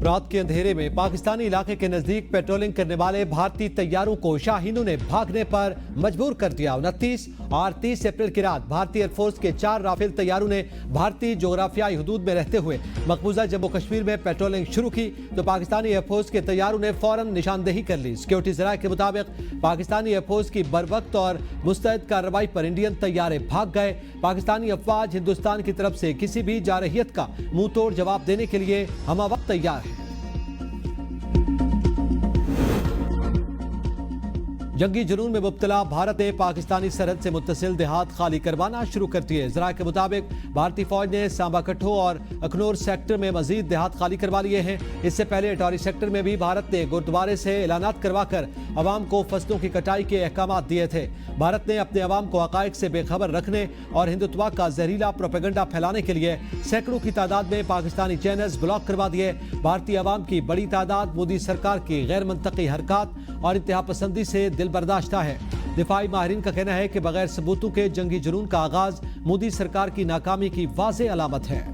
रात के अंधेरे में पाकिस्तानी इलाके के नजदीक पेट्रोलिंग करने वाले भारतीय तैयारों को शाहीनों ने भागने पर मजबूर कर दिया। 29 और 30 अप्रैल की रात भारतीय एयरफोर्स के 4 राफेल तैयारों ने भारतीय जोग्राफियाई हुदूद में रहते हुए मकबूजा जम्मू कश्मीर में पेट्रोलिंग शुरू की तो पाकिस्तानी एयरफोर्स के तैयारों ने फौरन निशानदेही कर ली। सिक्योरिटी जराये के मुताबिक पाकिस्तानी एयरफोर्स की बरवक्त और मुस्तैद कार्रवाई पर इंडियन तैयारे भाग गए। पाकिस्तानी अफवाज हिंदुस्तान की तरफ से किसी भी जारहियत का मुंह तोड़ जवाब देने के लिए हमवक्त तैयार है। जंगी जुनून में मुब्तला भारत ने पाकिस्तानी सरहद से मुत्तसिल देहात खाली करवाना शुरू कर दिए। जराये के मुताबिक भारतीय फौज ने सांबा कट्ठो और अखनूर सेक्टर में मजीद देहात खाली करवा लिए हैं। इससे पहले अटौरी सेक्टर में भी भारत ने गुरुद्वारे से ऐलानात करवाकर अवाम को फसलों की कटाई के अहकाम दिए थे। भारत ने अपने अवाम को हकायक से बेखबर रखने और हिंदुत्व का जहरीला प्रोपेगेंडा फैलाने के लिए सैकड़ों की तादाद में पाकिस्तानी चैनल्स ब्लॉक करवा दिए। भारतीय अवाम की बड़ी तादाद मोदी सरकार की गैर मंतकी हरकत और इंतहा पसंदी से दिल बर्दाश्ता है। दिफाई माहिरीन का कहना है कि बगैर सबूतों के जंगी जुनून का आगाज मोदी सरकार की नाकामी की वाज़ेह अलामत है।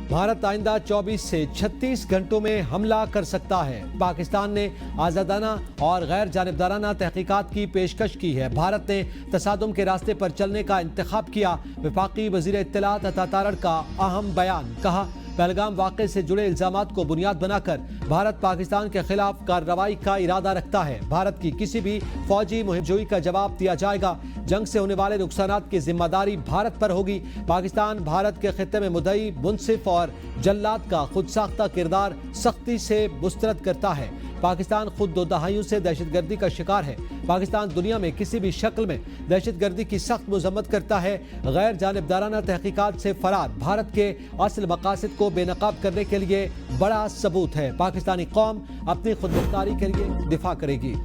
भारत आइंदा 24 से 36 घंटों में हमला कर सकता है। पाकिस्तान ने आज़ादाना और गैर जानिबदाराना तहकीकात की पेशकश की है। भारत ने तसादुम के रास्ते पर चलने का इंतखाब किया। वफाकी वज़ीर इत्तलात अता तारड़ का अहम बयान, कहा पहलगाम वाक़े से जुड़े इल्जामात को बुनियाद बनाकर भारत पाकिस्तान के खिलाफ कार्रवाई का इरादा रखता है। भारत की किसी भी फौजी मुहिमजोई का जवाब दिया जाएगा। जंग से होने वाले नुकसानात की जिम्मेदारी भारत पर होगी। पाकिस्तान भारत के खित्ते में मुद्दई, मुनसिफ और जल्लाद का खुद साख्ता किरदार सख्ती से मुस्तरद करता है। पाकिस्तान खुद 2 दहाइयों से दहशतगर्दी का शिकार है। पाकिस्तान दुनिया में किसी भी शक्ल में दहशतगर्दी की सख्त मजम्मत करता है। गैर जानिबदाराना तहकीकात से फरार भारत के असल मकासद को बेनकाब करने के लिए बड़ा सबूत है। पाकिस्तानी कौम अपनी खुदमुख्तारी के लिए दिफा करेगी।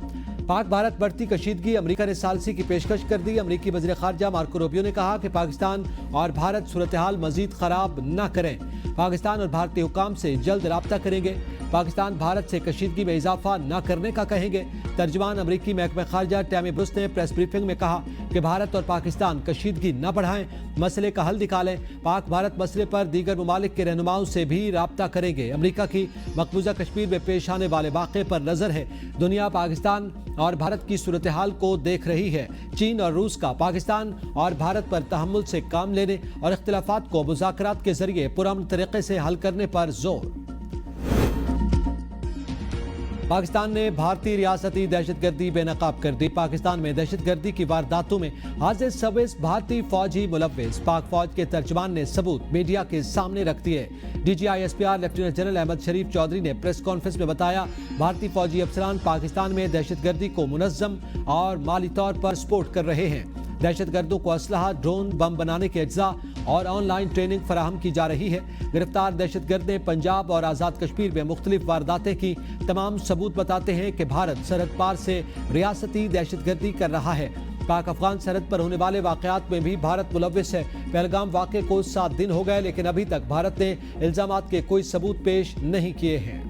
पाक भारत बढ़ती कशीदगी, अमरीका ने सालसी की पेशकश कर दी। अमरीकी वज़ीर ख़ारजा मार्को रूबियो ने कहा कि पाकिस्तान और भारत सूरत हाल मजीद ख़राब न करें। पाकिस्तान और भारतीय हुकाम से जल्द राब्ता करेंगे। पाकिस्तान भारत से कशीदगी में इजाफा न करने का कहेंगे। तर्जुमान अमरीकी महकमा ख़ारजा टैमी ब्रुस ने प्रेस ब्रीफिंग में कहा कि भारत और पाकिस्तान कशीदगी न बढ़ाएं, मसले का हल निकालें। पाक भारत मसले पर दीगर ममालिक के रहनुमाओं से भी राब्ता करेंगे। अमरीका की मकबूजा कश्मीर में पेश आने वाले वाक़े पर नज़र है। दुनिया पाकिस्तान और भारत की सूरत हाल को देख रही है। चीन और रूस का पाकिस्तान और भारत पर तहम्मुल से काम लेने और इख्तिलाफात को मुज़ाकरात के जरिए पुरअमन तरीके से हल करने पर जोर। पाकिस्तान ने भारतीय रियासती दहशतगर्दी बेनकाब कर दी। पाकिस्तान में दहशतगर्दी की वारदातों में हाजिर सबस भारतीय फौजी मुलव्विस। पाक फौज के तर्जुमान ने सबूत मीडिया के सामने रख दिए। DGISPR लेफ्टिनेंट जनरल अहमद शरीफ चौधरी ने प्रेस कॉन्फ्रेंस में बताया, भारतीय फौजी अफसरान पाकिस्तान में दहशतगर्दी को मुनज़्ज़म और माली तौर पर सपोर्ट कर रहे हैं। दहशतगर्दों को असलहा, ड्रोन, बम बनाने के अज्जा और ऑनलाइन ट्रेनिंग फराहम की जा रही है। गिरफ्तार दहशतगर्द ने पंजाब और आज़ाद कश्मीर में मुख्तलिफ वारदातें की। तमाम सबूत बताते हैं कि भारत सरहद पार से रियासती दहशतगर्दी कर रहा है। पाक अफगान सरहद पर होने वाले वाक़यात में भी भारत मुलव्विस है। पहलगाम वाक़े को 7 दिन हो गए, लेकिन अभी तक भारत ने इल्जामात के कोई सबूत पेश नहीं किए हैं।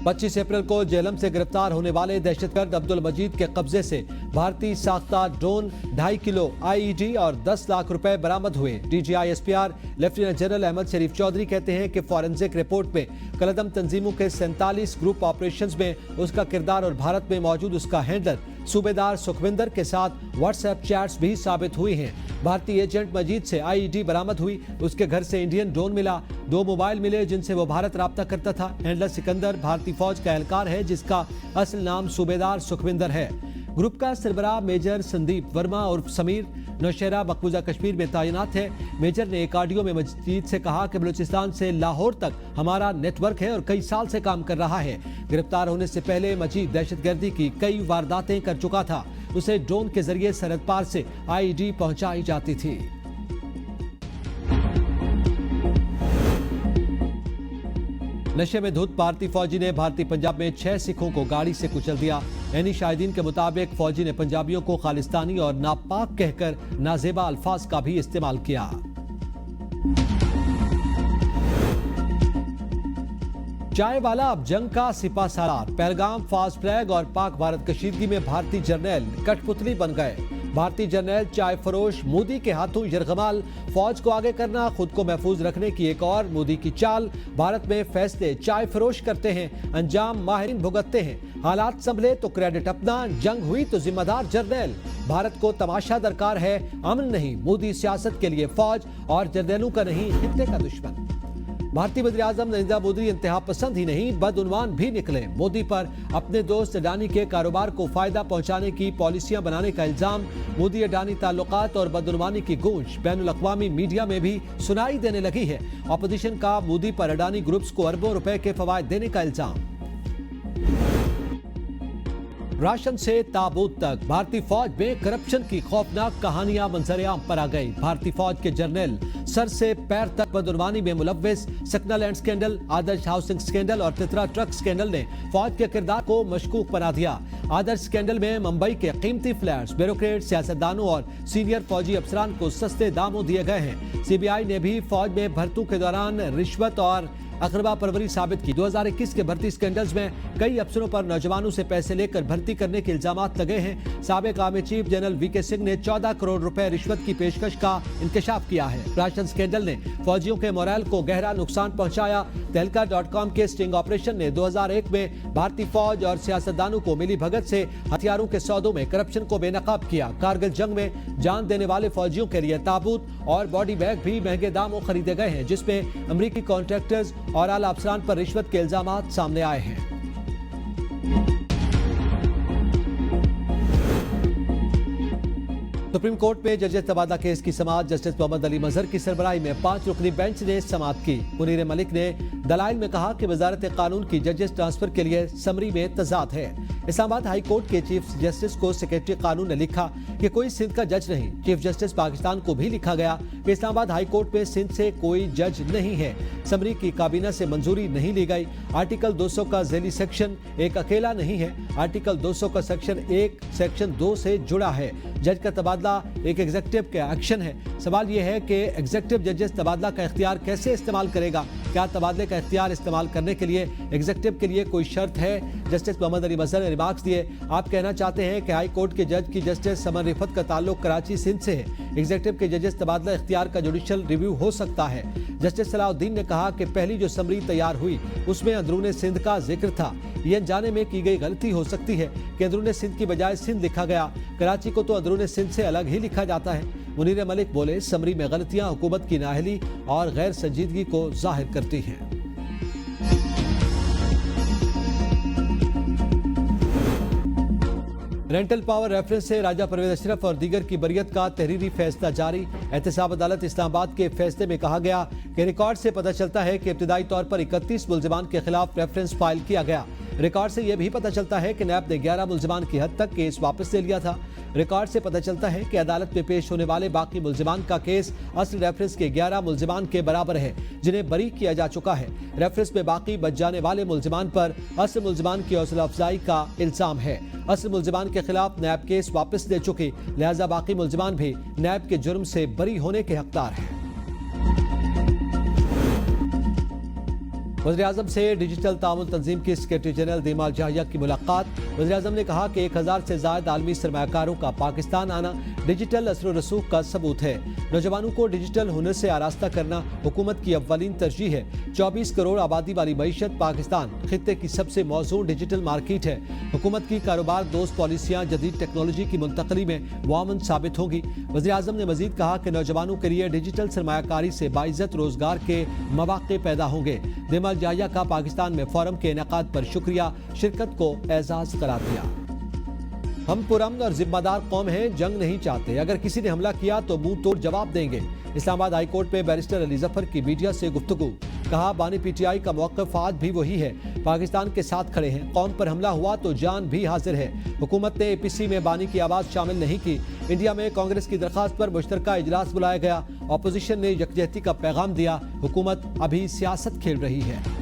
25 अप्रैल को जेहलम से गिरफ्तार होने वाले दहशतगर्द अब्दुल मजीद के कब्जे से भारतीय साख्ता ड्रोन, 2.5 किलो IED और 10 लाख रुपए बरामद हुए। DGISPR लेफ्टिनेंट जनरल अहमद शरीफ चौधरी कहते हैं कि फॉरेंसिक रिपोर्ट में कलदम तंजीमों के 47 ग्रुप ऑपरेशंस में उसका किरदार और भारत में मौजूद उसका हैंडलर सूबेदार सुखविंदर के साथ व्हाट्सएप चैट्स भी साबित हुई हैं। भारतीय एजेंट मजीद से IED बरामद हुई। उसके घर से इंडियन ड्रोन मिला, 2 मोबाइल मिले जिनसे वो भारत राब्ता करता था। हैंडलर सिकंदर भारतीय फौज का एहलकार है जिसका असल नाम सूबेदार सुखविंदर है। ग्रुप का सरबराह मेजर संदीप वर्मा और समीर नौशहरा मकबूजा कश्मीर में तैनात है। मेजर ने एक ऑडियो में मजीद से कहा कि बलूचिस्तान से लाहौर तक हमारा नेटवर्क है और कई साल से काम कर रहा है। गिरफ्तार होने से पहले मजीद दहशतगर्दी की कई वारदातें कर चुका था। उसे ड्रोन के जरिए सरहद पार से IED पहुंचाई जाती थी। नशे में धुत भारतीय फौजी ने भारतीय पंजाब में 6 सिखों को गाड़ी से कुचल दिया। ऐनी शाहिदीन के मुताबिक फौजी ने पंजाबियों को खालिस्तानी और नापाक कहकर नाजेबा अल्फाज का भी इस्तेमाल किया। चाय वाला अब जंग का सिपा सालार। पहलगाम, फास्ट फ्लैग और पाक भारत कशीदगी में भारतीय जर्नैल कठपुतली बन गए। भारतीय जर्नैल चाय फरोश मोदी के हाथों यरगमाल, फौज को आगे करना खुद को महफूज रखने की एक और मोदी की चाल। भारत में फैसले चाय फरोश करते हैं, अंजाम माहिरीन भुगतते हैं। हालात संभले तो क्रेडिट अपना, जंग हुई तो जिम्मेदार जर्नैल। भारत को तमाशा दरकार है, अमन नहीं। मोदी सियासत के लिए फौज और जर्नैलों का नहीं, खित्ते का दुश्मन। भारतीय वज़ीर आज़म नरेंद्र मोदी इंतहा पसंद ही नहीं, बदउनवान भी निकले। मोदी पर अपने दोस्त अडानी के कारोबार को फायदा पहुंचाने की पॉलिसियां बनाने का इल्जाम। मोदी अडानी ताल्लुकात और बदउनवानी की गूंज बैनुल अक़वामी मीडिया में भी सुनाई देने लगी है। ऑपोजिशन का मोदी पर अडानी ग्रुप्स को अरबों रुपए के फवायद देने का इल्जाम। राशन से ताबूत तक भारतीय फौज में करप्शन की खौफनाक कहानियां मंजर-ए-आम पर आ गई। भारतीय फौज के जर्नल सर से पैर तक बदउनवानी में मुलव्विस। सकना लैंड स्कैंडल, आदर्श हाउसिंग स्कैंडल और तितरा ट्रक स्कैंडल ने फौज के किरदार को मशकूक बना दिया। आदर्श स्कैंडल में मुंबई के कीमती फ्लैट्स, ब्यूरोक्रेट, सियासतदानों और सीनियर फौजी अफसरान को सस्ते दामों दिए गए हैं। सीबीआई ने भी फौज में भर्तियों के दौरान रिश्वत और अकरबा परवरी साबित की। 2021 के भर्ती स्कैंडल्स में कई अफसरों पर नौजवानों से पैसे लेकर भर्ती करने के इल्जामात लगे हैं। साबिक army chief general VK Singh ने 14 करोड़ रुपए रिश्वत की पेशकश का इंकशाफ किया है। राशन स्कैंडल ने फौजियों के मोरल को गहरा नुकसान पहुंचाया। तहलका.com के स्टिंग ऑपरेशन ने 2001 में भारतीय फौज और सियासतदानों को मिली भगत से हथियारों के सौदों में करप्शन को बेनकाब किया। कारगिल जंग में जान देने वाले फौजियों के लिए ताबूत और बॉडी बैग भी महंगे दामों खरीदे गए हैं, जिसमें अमरीकी कॉन्ट्रैक्टर्स और आला अफसरान पर रिश्वत के इल्जामात सामने आए हैं। सुप्रीम कोर्ट में जजेस तबादला केस की समाअत जस्टिस मोहम्मद अली मजहर की सरबराही में 5 रुकनी बेंच ने समाअत की। मुनीर मलिक ने दलाइल में कहा कि वजारत कानून की जजेस ट्रांसफर के लिए समरी में तजाद है। इस्लामाबाद हाई कोर्ट के चीफ जस्टिस को सेक्रेटरी कानून ने लिखा कि कोई सिंध का जज नहीं। चीफ जस्टिस पाकिस्तान को भी लिखा गया कि इस्लामाबाद हाई कोर्ट में सिंध से कोई जज नहीं है। समरी की काबीना से मंजूरी नहीं ली गई। आर्टिकल 200 का झेली सेक्शन एक अकेला नहीं है। आर्टिकल 200 का सेक्शन 1 सेक्शन 2 से जुड़ा है। जज का तबादला एक एग्जीक्यूटिव का एक्शन है। सवाल यह है कि एग्जीक्यूटिव जजेस तबादला का इख्तियार कैसे इस्तेमाल करेगा? क्या तबादले का इख्तियार इस्तेमाल करने के लिए एग्जीक्यूटिव के लिए कोई शर्त है? जस्टिस मोहम्मद अली मजहर ने रिमार्क्स दिए, आप कहना चाहते हैं कि हाई कोर्ट के जज की जस्टिस समन रिफत का ताल्लुक कराची सिंध से है। एग्जीक्यूटिव के जजेस तबादला इख्तियार का जुडिशल रिव्यू हो सकता है। जस्टिस सलाउद्दीन ने कहा कि पहली जो समरी तैयार हुई उसमें अंदरूने सिंध का जिक्र था। ये अनजाने में की गई गलती हो सकती है कि अंदरूने सिंध की बजाय सिंध लिखा गया। कराची को तो अंदरूने सिंध से अलग ही लिखा जाता है। मुनीर मलिक बोले, समरी में गलतियां हुकूमत की नाअहली और गैर संजीदगी को जाहिर करती हैं। रेंटल पावर रेफरेंस से राजा परवेज अशरफ और दीगर की बरियत का तहरीरी फैसला जारी। एहतसाब अदालत इस्लामाबाद के फैसले में कहा गया कि रिकॉर्ड से पता चलता है कि इब्तिदाई तौर पर 31 मुल्जिमान के खिलाफ रेफरेंस फाइल किया गया। रिकॉर्ड से यह भी पता चलता है कि नैब ने 11 मुल्जिमान की हद तक केस वापस ले लिया था। रिकॉर्ड से पता चलता है कि अदालत में पेश होने वाले बाकी मुल्जिमान का केस असल रेफरेंस के 11 मुल्जिमान के बराबर है, जिन्हें बरी किया जा चुका है। रेफरेंस में बाकी बच जाने वाले मुल्जिमान पर असल मुल्जिमान की हौसला अफजाई का इल्जाम है। असल मुल्जिमान के खिलाफ नैब केस वापस ले चुकी, लिहाजा बाकी मुल्जिमान भी नैब के जुर्म से बरी होने के हकदार हैं। वज़ीर-ए-आज़म से डिजिटल ताउन तंजीम की सेक्रेटरी जनरल दीमाल जाहिया की मुलाकात। वज़ीर-ए-आज़म ने कहा कि 1000 से ज़ायद आलमी सरमायाकारों का पाकिस्तान आना डिजिटल असर व रसूख का सबूत है। नौजवानों को डिजिटल हुनर से आरास्ता करना हुकूमत की अव्वलीन तरजीह है। 24 करोड़ आबादी वाली मईशत पाकिस्तान खित्ते की सबसे मौजूद डिजिटल मार्केट है। हुकूमत की कारोबार दोस्त पॉलिसियाँ जदीद टेक्नोलॉजी की मुंतकली में मुआवन साबित होंगी। वज़ीर-ए-आज़म ने मजीद कहा कि नौजवानों के लिए डिजिटल सरमायाकारी से बाइज्जत रोजगार के मौके पैदा होंगे। दीमाल जाहिया का पाकिस्तान में फोरम के इनेकाद पर शुक्रिया, शिरकत को एजाज करार दिया। हम पुरअमन और जिम्मेदार कौम हैं, जंग नहीं चाहते। अगर किसी ने हमला किया तो मुंह तोड़ जवाब देंगे। इस्लामाबाद हाई कोर्ट में बैरिस्टर अली जफर की मीडिया से गुफ्तगू। कहा, बानी पीटीआई का मौक़िफ़ आज भी वही है, पाकिस्तान के साथ खड़े हैं। कौम पर हमला हुआ तो जान भी हाजिर है। हुकूमत ने एपीसी में बानी की आवाज़ शामिल नहीं की। इंडिया में कांग्रेस की दरख्वास्त पर मुश्तरका इजलास बुलाया गया। अपोजिशन ने यकजहती का पैगाम दिया। हुकूमत अभी सियासत खेल रही है।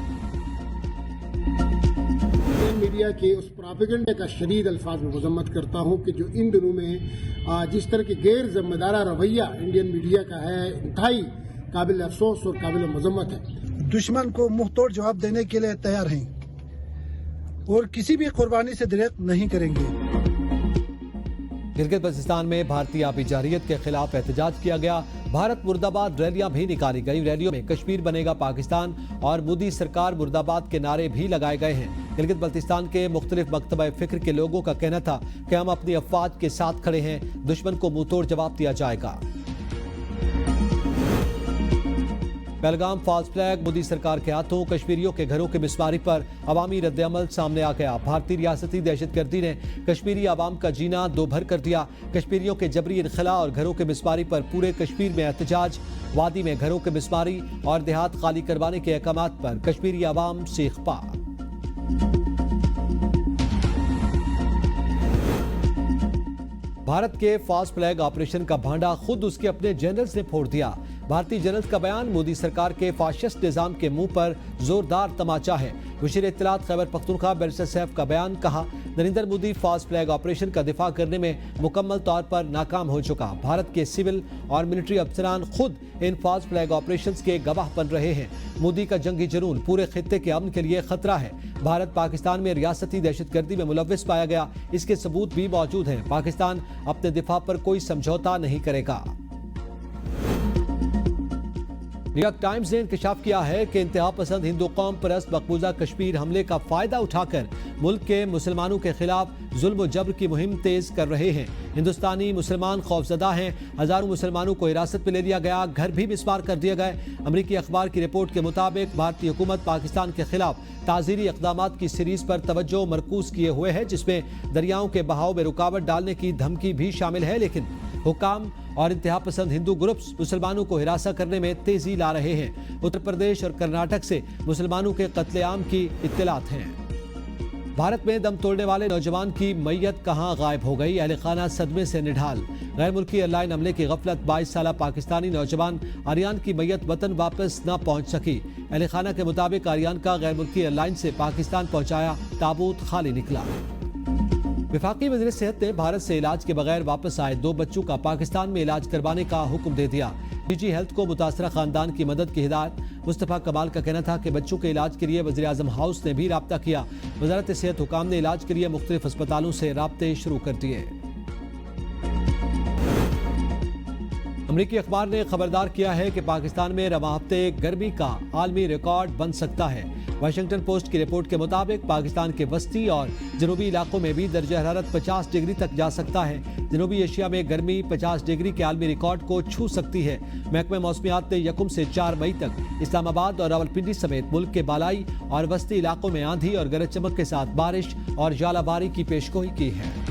मीडिया के उस प्रोपेगेंडे का शदीद अल्फाज में मजम्मत करता हूँ कि जो इन दिनों में जिस तरह की गैर जिम्मेदारा रवैया इंडियन मीडिया का है, इंतहाई काबिल अफसोस और काबिल मजम्मत है। दुश्मन को मुंह तोड़ जवाब देने के लिए तैयार हैं और किसी भी कुर्बानी से दरेक नहीं करेंगे। गिलगित बल्तिस्तान में भारतीय आपी जारहियत के खिलाफ एहतजाज किया गया। भारत मुर्दाबाद रैलियां भी निकाली गई। रैलियों में कश्मीर बनेगा पाकिस्तान और मोदी सरकार मुर्दाबाद के नारे भी लगाए गए हैं। गिलगित बल्तिस्तान के मुख्तलिफ मकतबा फिक्र के लोगों का कहना था कि हम अपनी अफवाज के साथ खड़े हैं, दुश्मन को मुंहतोड़ जवाब दिया जाएगा। पहलगाम फॉल्स फ्लैग मोदी सरकार के हाथों कश्मीरियों के घरों की मिसमारी पर अवामी रद्द-ए-अमल सामने आ गया। भारतीय रियासती दहशतगर्दी ने कश्मीरी आवाम का जीना दो भर कर दिया। कश्मीरियों के जबरी इनखला और घरों के मिसमारी पर पूरे कश्मीर में एहतजाज। वादी में घरों के मिसमारी और देहात खाली करवाने के अहकामात पर कश्मीरी आवाम सीखपा। भारत के फॉल्स फ्लैग ऑपरेशन का भांडा खुद उसके अपने जनरल्स ने फोड़ दिया। भारतीय जनरल्स का बयान मोदी सरकार के फाशिस्ट निजाम के मुंह पर जोरदार तमाचा है। वज़ीर इत्तलात खैबर पख्तूनख्वा बैरिस्टर सैफ का बयान, कहा Narendra Modi false flag operation का दिफा करने में मुकम्मल तौर पर नाकाम हो चुका। भारत के सिविल और मिलिट्री अफसरान खुद इन फॉल्स फ्लैग ऑपरेशंस के गवाह बन रहे हैं। मोदी का जंगी जुनून पूरे खित्ते के अमन के लिए खतरा है। भारत पाकिस्तान में रियासती दहशतगर्दी में मुलव्विस पाया गया, इसके सबूत भी मौजूद हैं। पाकिस्तान अपने दिफा पर कोई समझौता नहीं करेगा। न्यूयॉर्क टाइम्स ने इंकशाफ किया है कि इंतहा पसंद हिंदू कौम परस्त मकबूजा कश्मीर हमले का फायदा उठाकर मुल्क के मुसलमानों के खिलाफ जुल्म और जबर की मुहिम तेज कर रहे हैं। हिंदुस्तानी मुसलमान खौफजदा हैं। हजारों मुसलमानों को हिरासत में ले लिया गया, घर भी मिसमार कर दिए गए। अमरीकी अखबार की रिपोर्ट के मुताबिक भारतीय हुकूमत पाकिस्तान के खिलाफ ताज़ीरी इक़दामात की सीरीज पर तवज्जो मरकूज किए हुए है, जिसमें दरियाओं के बहाव में रुकावट डालने की धमकी भी शामिल है। लेकिन हुकाम और इंतहा पसंद हिंदू ग्रुप्स मुसलमानों को हिरासा करने में तेजी ला रहे हैं। उत्तर प्रदेश और कर्नाटक से मुसलमानों के कत्लेआम की इत्तलात हैं। भारत में दम तोड़ने वाले नौजवान की मैयत कहां गायब हो गई, अहले खाना सदमे से निढाल। गैर मुल्की एयरलाइन हमले की गफलत, 22 साला पाकिस्तानी नौजवान आर्यान की मैयत वतन वापस न पहुंच सकी। अहले खाना के मुताबिक आर्यान का गैर मुल्की एयरलाइन से पाकिस्तान पहुंचाया ताबूत खाली निकला। वफाकी वज़ीर सेहत ने भारत से इलाज के बगैर वापस आए 2 बच्चों का पाकिस्तान में इलाज करवाने का हुक्म दे दिया। डीजी हेल्थ को मुतासरा खानदान की मदद की हिदायत। मुस्तफ़ा कमाल का कहना था कि बच्चों के इलाज के लिए वज़ीर आज़म हाउस ने भी राब्ता किया। वज़ारत सेहत हुकाम ने इलाज के लिए मुख्तलिफ अस्पतालों से राब्ते शुरू कर दिए। अमरीकी अखबार ने खबरदार किया है कि पाकिस्तान में रवां हफ्ते गर्मी का आलमी रिकॉर्ड बन सकता है। वाशिंगटन पोस्ट की रिपोर्ट के मुताबिक पाकिस्तान के वस्ती और जनूबी इलाकों में भी दर्जा हरारत 50 डिग्री तक जा सकता है। जनूबी एशिया में गर्मी 50 डिग्री के आलमी रिकॉर्ड को छू सकती है। महकमे मौसमियात ने 1 से 4 मई तक इस्लामाबाद और रावलपिंडी समेत मुल्क के बालाई और वस्ती इलाकों में आंधी और गरज चमक के साथ बारिश और जालाबारी की पेशगोई की है।